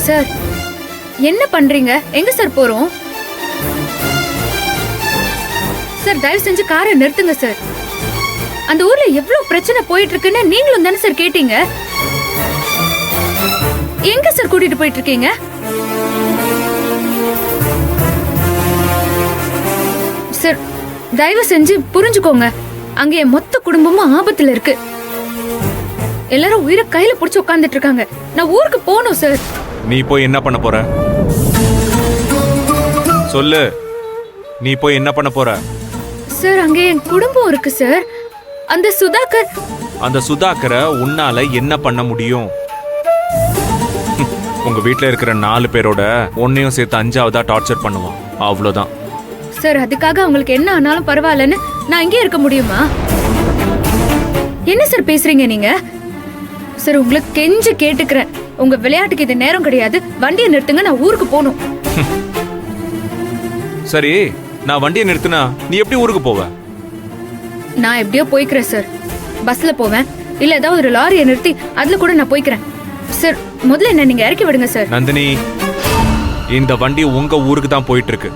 Sir என்ன பண்றீங்க? எங்க சார் போறோம்? சார் தயவு செஞ்சு காரை நிறுத்துங்க சார். அந்த ஊர்ல எவ்வளவு பிரச்சனை போயிட்டு இருக்குன்னு நீங்களும் தானே சார் கேட்டீங்க. எங்க சார் கூட்டிட்டு போயிட்டு இருக்கீங்க? சார் தயவு செஞ்சு புரிஞ்சுக்கோங்க. அங்க என் மொத்த குடும்பமும் ஆபத்துல இருக்கு. எல்லாரும் உயிரை கையில புடிச்சு உட்கார்ந்துட்டு இருக்காங்க. நான் ஊருக்கு போகணும் சார். நீ போய் என்ன பண்ண போற? சொல்லு, நீ போய் என்ன பண்ண போற? சார் அங்க என் குடும்பம் இருக்கு சார். அந்த சுதாகரை உன்னால என்ன பண்ண முடியும்? உங்க வீட்ல இருக்கிற 4 பேரோட உன்னையும் சேர்த்து 5ஆவதா டார்ச்சர் பண்ணுவான், அவ்வளவுதான். சார் அதுக்காக அவங்களுக்கு என்ன ஆனாலும் பரவாயில்லன்னு நான் இங்கே இருக்க முடியுமா? என்ன சார் பேசுறீங்க நீங்க? சார் உங்களுக்கு கெஞ்சு கேட்டுக்கிறேன், உங்க விளையாட்டுக்கு இது நேரம் கிடையாது. வண்டியை நிறுத்துங்க, நான் ஊருக்கு போகணும். சரி, நான் வண்டியை நிறுத்தினா நீ எப்படி ஊருக்கு போவ? நான் எப்படியோ போய்க்கிறேன் சார். பஸ்ல போவேன், இல்ல ஏதாவது ஒரு லாரியை நிறுத்தி அதுல கூட நான் போய்க்கிறேன். சார் முதல்ல என்ன நீங்க இறக்கி விடுங்க சார். நந்தினி, இந்த வண்டி உங்க ஊருக்கு தான் போயிட்டு இருக்கு.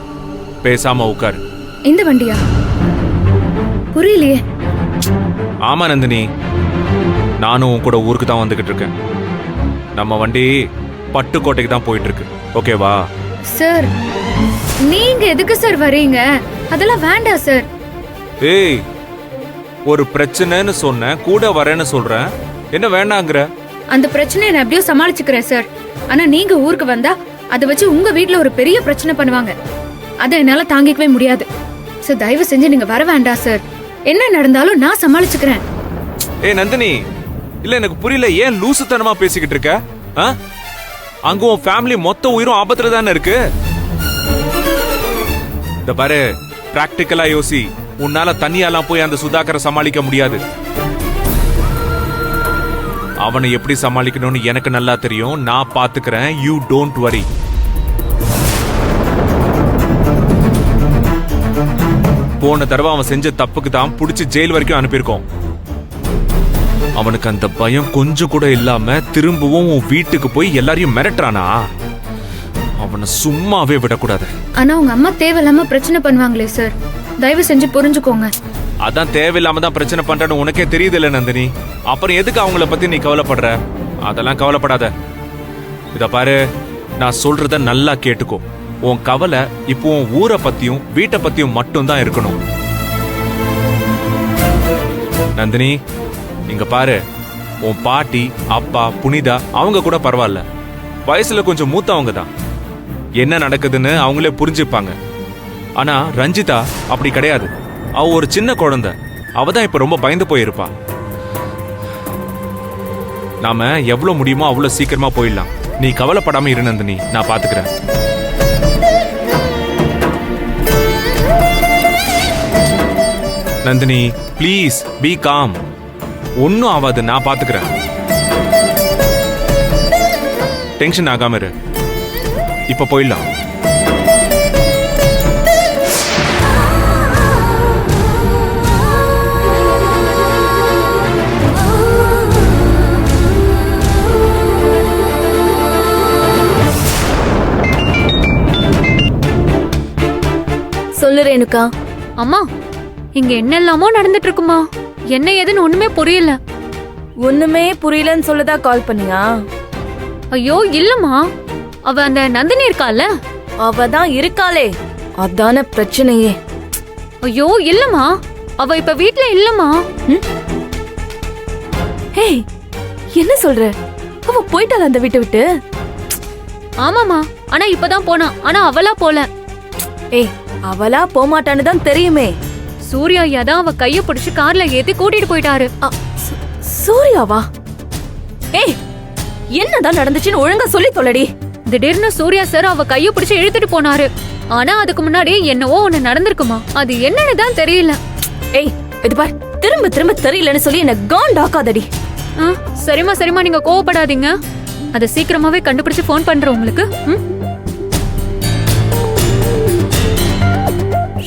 பேசாம உட்காரு. இந்த வண்டியா? புரியலையே. ஆமா நந்தினி, நானும் உன் கூட ஊருக்கு தான் வந்துகிட்டு இருக்கேன். நம்ம வண்டி பட்டுக்கோட்டைக்கு தான் போயிட்டு இருக்கு, ஓகேவா? சார் நீங்க எதுக்கு சார் வரீங்க? அதெல்லாம் வேண்டாம் சார். ஏய், ஒரு பிரச்சனைன்னு சொன்ன, கூட வரேன்னு சொல்றேன், என்ன வேண்டாங்கிற? அந்த பிரச்சனையை நான் எப்படியோ சமாளிச்சுக்கிறேன் சார். ஆனா நீங்க ஊருக்கு வந்தா அதை வச்சு உங்க வீட்ல ஒரு பெரிய பிரச்சனை பண்ணுவாங்க. அதை என்னால தாங்கிக்கவே முடியாது சார். தயவு செஞ்சு நீங்க வர வேண்டாம் சார். என்ன நடந்தாலும் நான் சமாளிச்சுக்கிறேன். ஏய் நந்தினி, இல்ல எனக்கு புரியல, ஏன் லூசுத்தனமா பேசிக்கிட்டு இருக்க? அங்க உன் ஃபேமிலி மொத்த உயிரும் ஆபத்துல தானே இருக்கு. இந்த பாரு, பிராக்டிக்கலா யோசி. உன்னால தனியாலாம் போய் அந்த சுதாகரை சமாளிக்க முடியாது. அவனை எப்படி சமாளிக்கணும்னு எனக்கு நல்லா தெரியும். நான் பாத்துக்கிறேன், யூ டோன்ட் வரி. போன தடவை அவன் செஞ்ச தப்புக்கு தான் புடிச்சு ஜெயில் வரைக்கும் அனுப்பியிருக்கோம். அவனுக்கு அந்த பயம் கொஞ்சம் கூட இல்லாம திரும்பவும் உன் வீட்டுக்கு போய் எல்லாரையும் மிரட்டுறானா? அவனை சும்மாவே விடக்கூடாது. ஆனா உங்க அம்மா தேவையில்லாம பிரச்சனை பண்ணுவாங்களே சார், தயவு செஞ்சு புரிஞ்சுக்கோங்க. அதான் தேவையில்லாம தான் பிரச்சனை பண்றேன்னு உனக்கே தெரியுது இல்ல நந்தினி? அப்புறம் எதுக்கு அவங்கள பத்தி நீ கவலைப்படுற? அதெல்லாம் கவலைப்படாத. இத பாரு, நான் சொல்றத நல்லா கேட்டுக்கோ. உன் கவலை இப்போ உன் ஊரை பத்தியும் வீட்டை பத்தியும் மட்டும் தான் இருக்கணும். நந்தினி, இங்க பாரு, உன் பாட்டி, அப்பா, புனிதா அவங்க கூட பரவாயில்ல, வயசுல கொஞ்சம் மூத்தவங்க தான். என்ன நடக்குதுன்னு அவங்களே புரிஞ்சுப்பாங்க. ஆனா ரஞ்சிதா அப்படி கிடையாது. அவ ஒரு சின்ன குழந்தை. அவ தான் இப்ப ரொம்ப பயந்து போயிருப்பா. நாம எவ்வளவு முடியுமோ அவ்வளவு சீக்கிரமா போயிடலாம். நீ கவலைப்படாம இரு நந்தினி, நான் பாத்துக்கிறேன். Nandini please be com. ஒன்னும் ஆகாது, நான் பாத்துக்கிறேன். டென்ஷன் ஆகாம இரு. இப்ப போயிடலாம். சொல்லு ரேணுகா. அம்மா, இங்க என்னெல்லாமோ நடந்துட்டு இருக்குமா? என்ன ஏதுன்னு ஒண்ணுமே புரியல. ஒண்ணுமே புரியலன்னு சொல்லதா கால் பண்ணியா? ஐயோ இல்லம்மா, அவ அந்த நந்தினி இருக்கால, அவ தான் இருக்காளே, அதான பிரச்சனையே. ஐயோ இல்லம்மா, அவ இப்ப வீட்ல இல்லம்மா. ஹே, என்ன சொல்ற? அவ போயிட்டாளா அந்த வீட்டை விட்டு? ஆமாமா, ஆனா இப்பதான் போனா. ஆனா அவளா போல. ஏய், அவளா போமாட்டான்னு தான் தெரியுமே. சூர்யா ஐயா தான் அவ கைய பிடிச்சு கார்ல ஏத்தி கூட்டிட்டு போயிட்டாரு. சூர்யாவா? ஏய், என்னதான் நடந்துச்சுன்னு ஒழுங்கா சொல்லி தொலைடி. திடீர்னு சூர்யா சார் அவ கைய பிடிச்சு இழுத்துட்டு போனாரு. ஆனா அதுக்கு முன்னாடி என்னவோ ஒண்ணு நடந்திருக்குமா, அது என்னன்னு தான் தெரியல. ஏய், இது பார், திரும்ப திரும்ப தெரியலன்னு சொல்லி என்ன காண்டாக்காதடி. சரிமா சரிமா, நீங்க கோவப்படாதீங்க. அத சீக்கிரமாவே கண்டுபிடிச்சு போன் பண்றேன் உங்களுக்கு.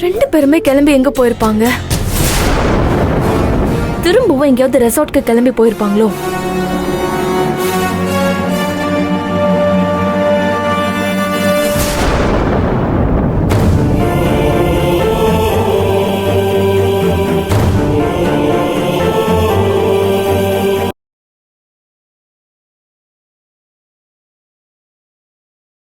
ரெண்டு பேருமே கிளம்பி எங்க போயிருப்பாங்க? திரும்பவும் எங்கேயாவது ரெசார்ட்க்கு கிளம்பி போயிருப்பாங்களோ?